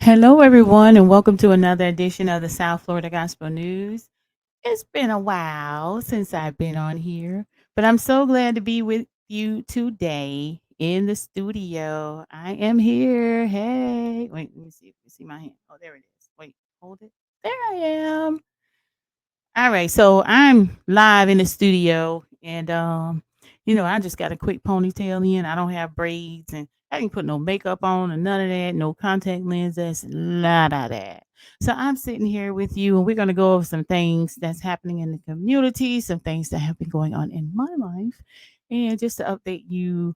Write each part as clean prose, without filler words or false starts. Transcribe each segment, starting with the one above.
Hello, everyone, and welcome to another edition of the South Florida Gospel News. It's been a while since I've been on here, but I'm so glad to be with you today in the studio. I am here. Hey, wait, let me see if you see my hand. Oh, there it is. Wait, hold it. There I am. All right, so I'm live in the studio, and I just got a quick ponytail in. I don't have braids, and I didn't put no makeup on, or none of that, no contact lenses, none of that. So I'm sitting here with you, and we're gonna go over some things that's happening in the community, some things that have been going on in my life, and just to update you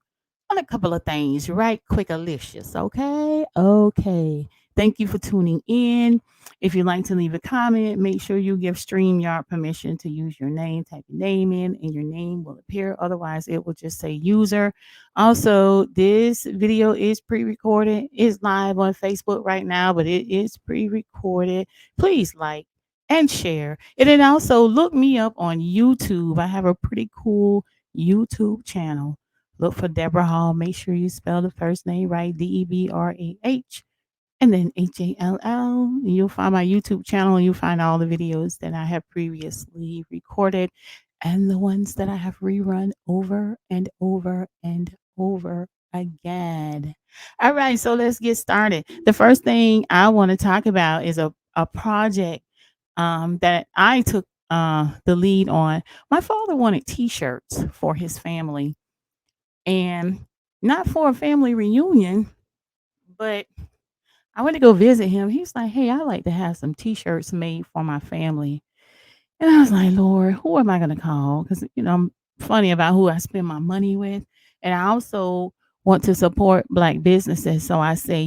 on a couple of things, right? Quick, Alicious. Okay, okay. Thank you for tuning in. If you'd like to leave a comment, make sure you give StreamYard permission to use your name. Type your name in, and your name will appear. Otherwise, it will just say user. Also, this video is pre-recorded. It's live on Facebook right now, but it is pre-recorded. Please like and share. And then also look me up on YouTube. I have a pretty cool YouTube channel. Look for Deborah Hall. Make sure you spell the first name right, Debrah and then HALL. You'll find my YouTube channel and you'll find all the videos that I have previously recorded and the ones that I have rerun over and over and over again. All right, so let's get started. The first thing I want to talk about is a project that I took the lead on. My father wanted t shirts for his family and not for a family reunion, but I went to go visit him. He was like, "Hey, I like to have some T-shirts made for my family." And I was like, "Lord, who am I gonna call?" Because I'm funny about who I spend my money with, and I also want to support Black businesses. So I say,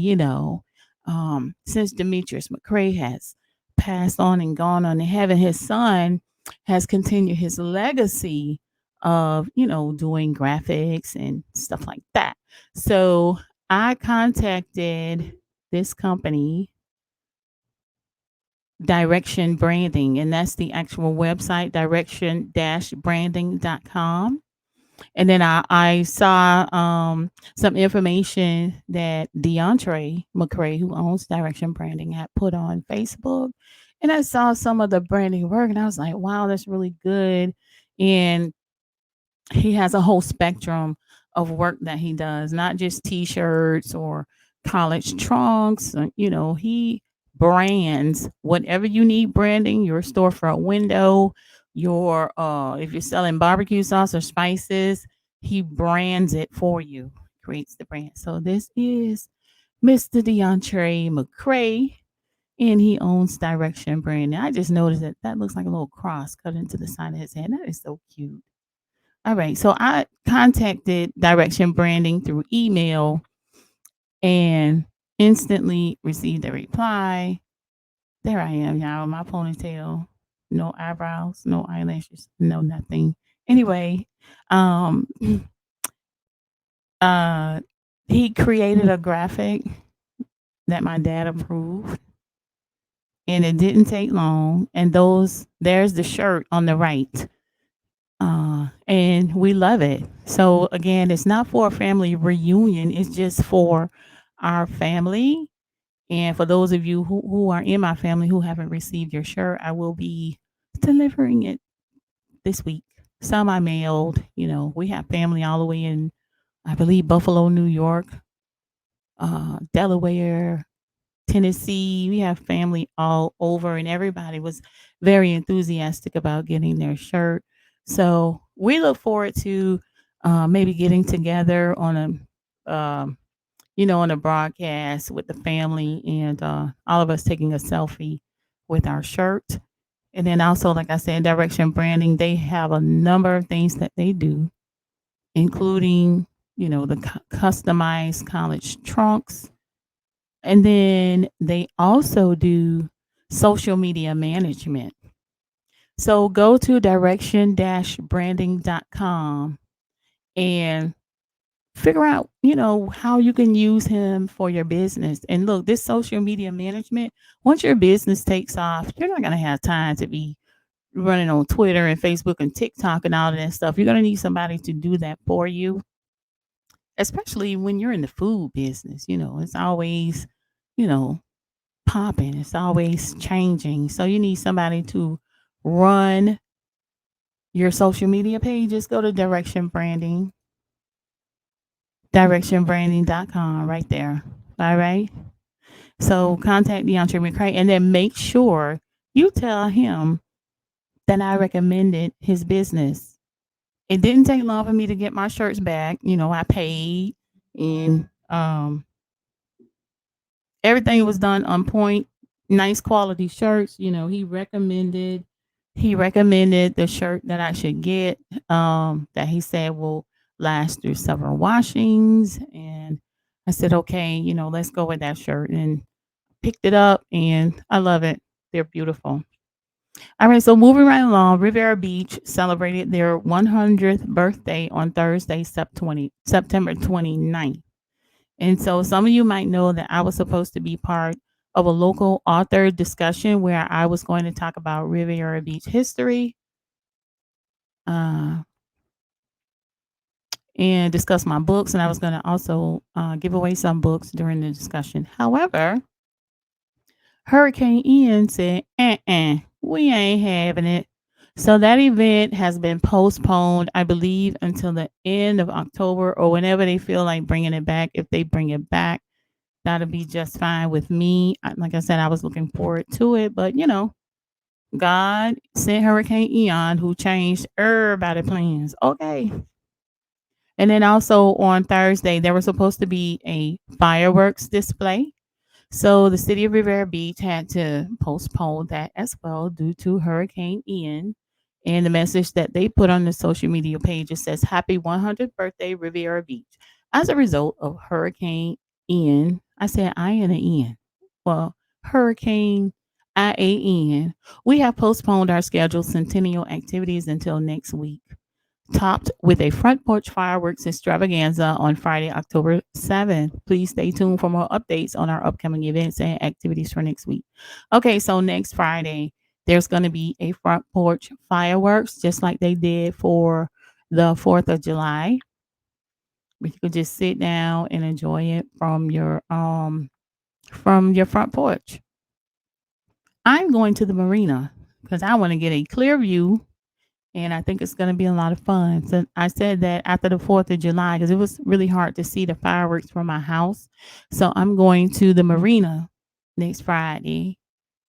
since Demetrius McCrae has passed on and gone on to heaven, his son has continued his legacy of doing graphics and stuff like that. So I contacted this company, Direction Branding, and that's the actual website, direction-branding.com. And then I saw some information that DeAndre McCrae, who owns Direction Branding, had put on Facebook. And I saw some of the branding work, and I was like, wow, that's really good. And he has a whole spectrum of work that he does, not just t-shirts or college trunks. He brands whatever you need branding, your storefront window, your if you're selling barbecue sauce or spices, he brands it for you, creates the brand. So this is Mr. DeAndre McCrae, and he owns Direction Branding. I just noticed that that looks like a little cross cut into the side of his head. That is so cute. All right. So I contacted Direction Branding through email and instantly received a reply. There I am, y'all, with my ponytail, no eyebrows, no eyelashes, no nothing. Anyway, um, uh, he created a graphic that my dad approved, and it didn't take long. And there's the shirt on the right. And we love it. So again, it's not for a family reunion. It's just for our family. And for those of you who are in my family who haven't received your shirt, I will be delivering it this week. Some I mailed. We have family all the way in, I believe, Buffalo, New York, Delaware, Tennessee. We have family all over, and everybody was very enthusiastic about getting their shirt. So we look forward to maybe getting together on a broadcast with the family, and all of us taking a selfie with our shirt. And then also, like I said, Direction Branding, they have a number of things that they do, including, the customized college trunks, and then they also do social media management. So go to direction-branding.com and figure out, how you can use him for your business. And look, this social media management, once your business takes off, you're not going to have time to be running on Twitter and Facebook and TikTok and all of that stuff. You're going to need somebody to do that for you, especially when you're in the food business. It's always, you know, popping. It's always changing. So you need somebody to run your social media pages. Go to directionbranding.com right there. All right. So contact DeAndre McCray and then make sure you tell him that I recommended his business. It didn't take long for me to get my shirts back. I paid and everything was done on point, nice quality shirts. He recommended the shirt that I should get, that he said will last through several washings. And I said, okay, let's go with that shirt. And picked it up and I love it. They're beautiful. All right, so moving right along, Riviera Beach celebrated their 100th birthday on Thursday, September 29th. And so some of you might know that I was supposed to be part of a local author discussion where I was going to talk about Riviera Beach history, uh, and discuss my books. And I was going to also give away some books during the discussion. However, Hurricane Ian said, we ain't having it. So that event has been postponed, I believe, until the end of October or whenever they feel like bringing it back. If they bring it back, that'll be just fine with me. Like I said, I was looking forward to it, but God sent Hurricane Ian who changed everybody's plans. Okay. And then also on Thursday, there was supposed to be a fireworks display. So the city of Rivera Beach had to postpone that as well due to Hurricane Ian. And the message that they put on the social media page, it says, Happy 100th birthday, Riviera Beach. As a result of Hurricane Ian, I said Ian and Ian. Well, Hurricane IAN, we have postponed our scheduled centennial activities until next week, topped with a front porch fireworks extravaganza on Friday, October 7th. Please stay tuned for more updates on our upcoming events and activities for next week. Okay, so next Friday, there's going to be a front porch fireworks, just like they did for the 4th of July. You could just sit down and enjoy it from your front porch. I'm going to the marina because I want to get a clear view and I think it's going to be a lot of fun. So I said that after the 4th of July because it was really hard to see the fireworks from my house. So I'm going to the marina next Friday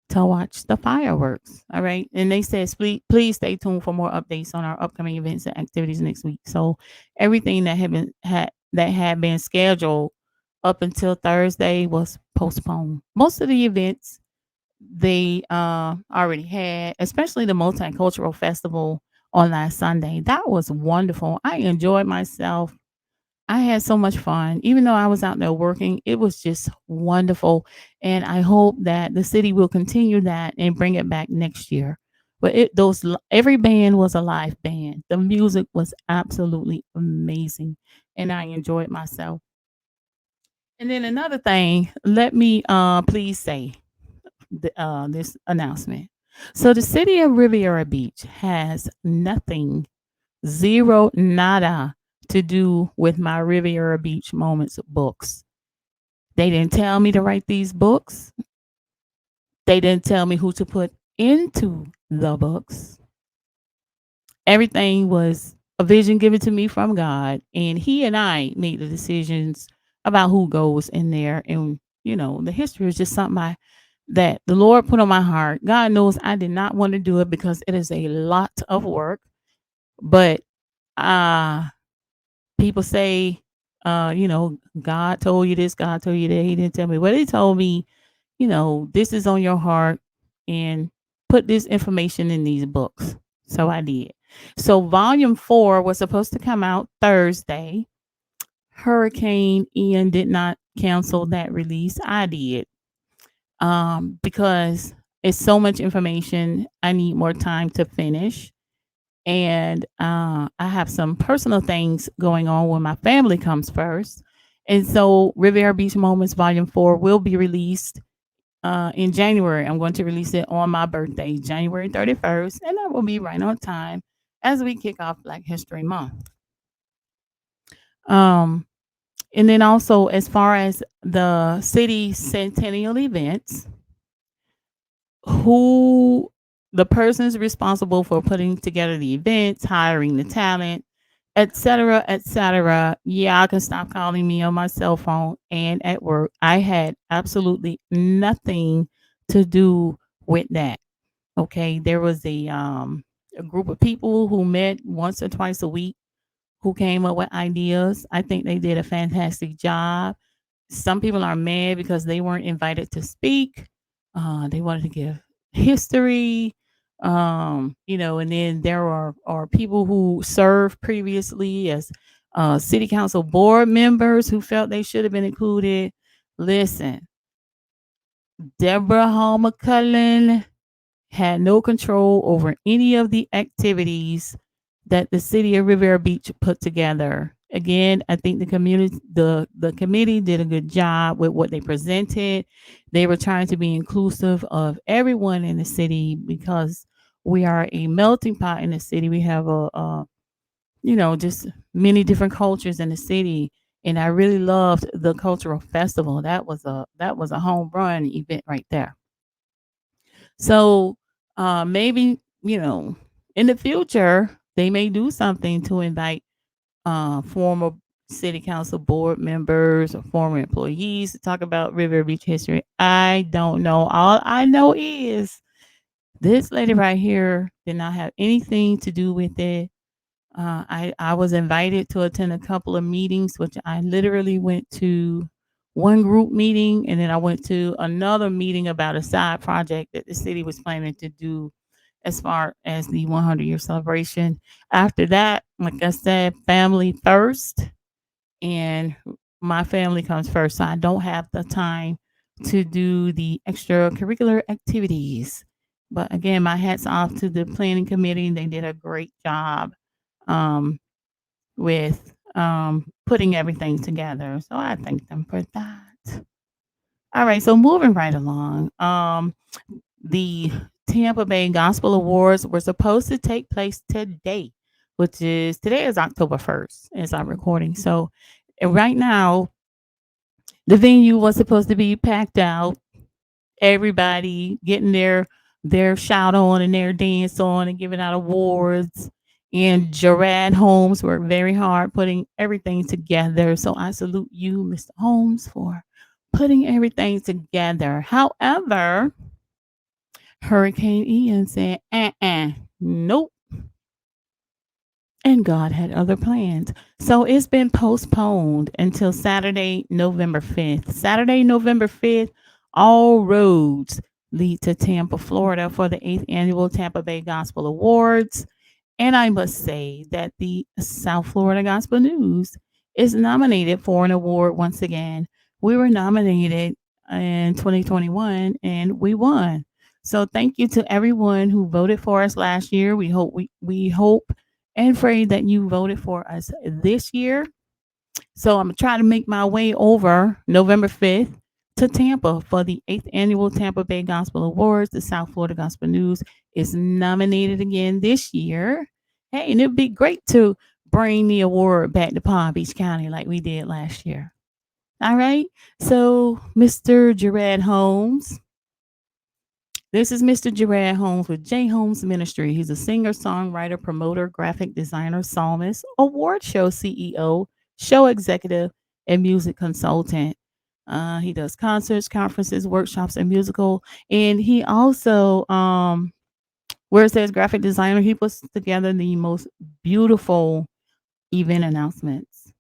to watch the fireworks. All right. And they said, please stay tuned for more updates on our upcoming events and activities next week. So everything that had been scheduled up until Thursday was postponed. Most of the events they already had, especially the multicultural festival on last Sunday. That was wonderful. I enjoyed myself. I had so much fun. Even though I was out there working, it was just wonderful. And I hope that the city will continue that and bring it back next year. But every band was a live band. The music was absolutely amazing, and I enjoyed myself. And then another thing, let me please say this announcement. So the city of Riviera Beach has nothing, zero, nada to do with my Riviera Beach Moments books. They didn't tell me to write these books. They didn't tell me who to put into the books. Everything was a vision given to me from God, and He and I made the decisions about who goes in there. And the history is just something that the Lord put on my heart. God knows I did not want to do it because it is a lot of work. But uh people say, God told you this, God told you that. He didn't tell me. Well, He told me, this is on your heart and put this information in these books. So I did. So volume 4 was supposed to come out Thursday. Hurricane Ian did not cancel that release. I did. Because it's so much information. I need more time to finish. And I have some personal things going on when my family comes first. And so Riviera Beach Moments Volume 4 will be released in January. I'm going to release it on my birthday, January 31st, and that will be right on time as we kick off Black History Month. And then also, as far as the city centennial events, who the person's responsible for putting together the events, hiring the talent, etc., etc. Yeah, I can stop calling me on my cell phone and at work. I had absolutely nothing to do with that. Okay, there was a group of people who met once or twice a week who came up with ideas. I think they did a fantastic job. Some people are mad because they weren't invited to speak. They wanted to give history, and then there are people who served previously as city council board members who felt they should have been included. Listen, Deborah Hall McCullen had no control over any of the activities that the city of Riviera Beach put together. Again, I think the committee did a good job with what they presented. They were trying to be inclusive of everyone in the city because we are a melting pot in the city. We have just many different cultures in the city. And I really loved the cultural festival. That was a home run event right there. So maybe, in the future, they may do something to invite former city council board members or former employees to talk about River Beach history. I don't know. All I know is this lady right here did not have anything to do with it. I was invited to attend a couple of meetings, which I literally went to one group meeting and then I went to another meeting about a side project that the city was planning to do as far as the 100-year celebration. After that, like I said, family first, and my family comes first. So I don't have the time to do the extracurricular activities. But again, my hat's off to the planning committee. They did a great job um, with putting everything together. So I thank them for that. All right, so moving right along. The Tampa Bay Gospel Awards were supposed to take place today, today is October 1st as I'm recording. So right now, the venue was supposed to be packed out, everybody getting their shout on and their dance on and giving out awards. And Gerard Holmes worked very hard putting everything together. So I salute you, Mr. Holmes, for putting everything together. However, Hurricane Ian said, nope. And God had other plans. So it's been postponed until Saturday, November 5th. Saturday, November 5th, all roads lead to Tampa, Florida for the 8th annual Tampa Bay Gospel Awards. And I must say that the South Florida Gospel News is nominated for an award once again. We were nominated in 2021 and we won. So thank you to everyone who voted for us last year. We hope and pray that you voted for us this year. So I'm trying to make my way over November 5th to Tampa for the 8th annual Tampa Bay Gospel Awards. The South Florida Gospel News is nominated again this year. Hey, and it'd be great to bring the award back to Palm Beach County like we did last year. All right. So, Mr. Gerard Holmes, this is Mr. Gerard Holmes with J. Holmes Ministry. He's a singer, songwriter, promoter, graphic designer, psalmist, award show CEO, show executive, and music consultant. He does concerts, conferences, workshops, and musical. And he also, where it says graphic designer, he puts together the most beautiful event announcements.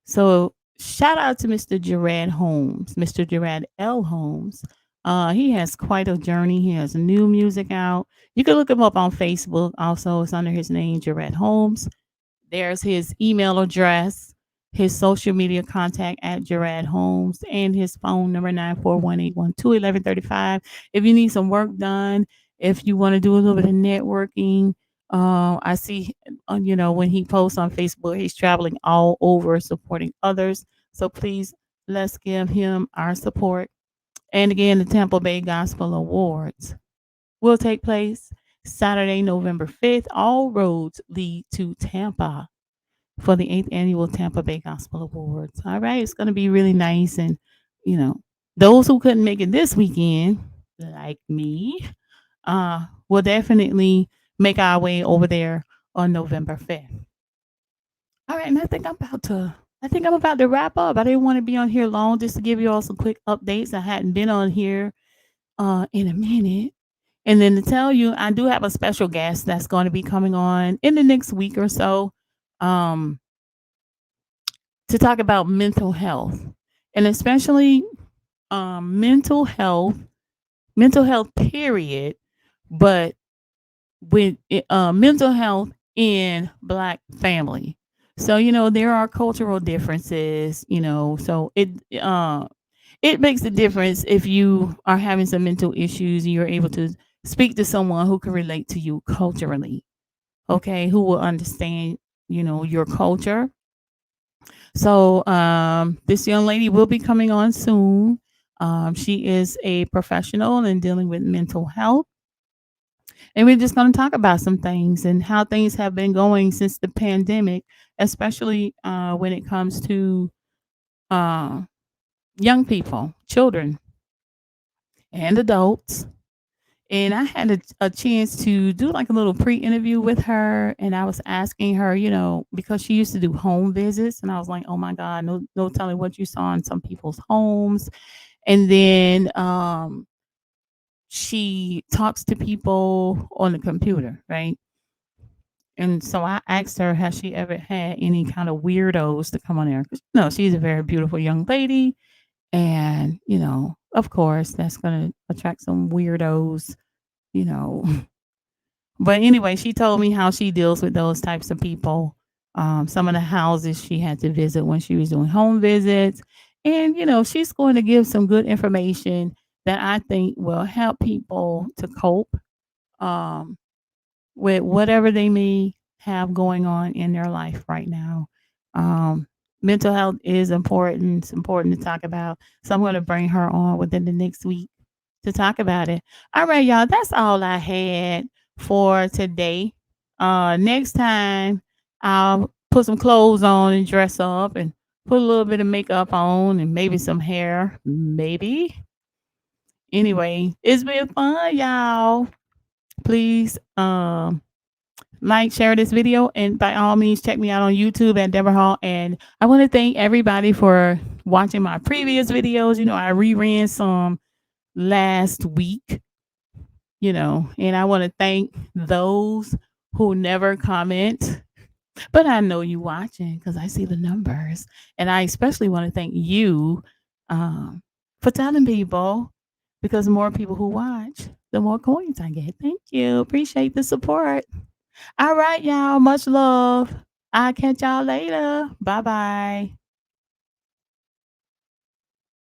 So shout out to Mr. Gerard Holmes, Mr. Gerard L. Holmes. He has quite a journey. He has new music out. You can look him up on Facebook. Also, it's under his name, Gerard Holmes. There's his email address, his social media contact at Gerard Holmes, and his phone number 941-812-1135. If you need some work done, if you want to do a little bit of networking, I see, when he posts on Facebook, he's traveling all over supporting others. So please, let's give him our support. And again, the Tampa Bay Gospel Awards will take place Saturday, November 5th. All roads lead to Tampa for the 8th annual Tampa Bay Gospel Awards. All right, it's going to be really nice. And, you know, those who couldn't make it this weekend, like me, will definitely make our way over there on November 5th. All right, and I think I'm about to wrap up. I didn't want to be on here long just to give you all some quick updates. I hadn't been on here in a minute. And then to tell you, I do have a special guest that's going to be coming on in the next week or so um, to talk about mental health, and especially mental health, period, but with mental health in Black family. So there are cultural differences. So it makes a difference if you are having some mental issues and you're able to speak to someone who can relate to you culturally, okay, who will understand your culture. So this young lady will be coming on soon. She is a professional in dealing with mental health, and we're just going to talk about some things and how things have been going since the pandemic, especially when it comes to uh, young people, children, and adults. And I had a chance to do like a little pre-interview with her, and I was asking her, because she used to do home visits, and I was like, "Oh my God, no telling what you saw in some people's homes." And then she talks to people on the computer, right? And so I asked her, has she ever had any kind of weirdos to come on there? 'Cause, she's a very beautiful young lady, and of course, that's gonna attract some weirdos, you know. But anyway, she told me how she deals with those types of people. Some of the houses she had to visit when she was doing home visits. And, she's going to give some good information that I think will help people to cope um, with whatever they may have going on in their life right now. Um, Mental health is important. It's important to talk about. So I'm going to bring her on within the next week to talk about it. All right, y'all. That's all I had for today. Next time, I'll put some clothes on and dress up and put a little bit of makeup on and maybe some hair. Maybe. Anyway, it's been fun, y'all. Please like, share this video, and by all means, check me out on YouTube at Deborah Hall. And I want to thank everybody for watching my previous videos. I reran some last week, and I want to thank those who never comment. But I know you watching because I see the numbers. And I especially want to thank you um, for telling people, because the more people who watch, the more coins I get. Thank you. Appreciate the support. All right, y'all. Much love. I'll catch y'all later. Bye bye.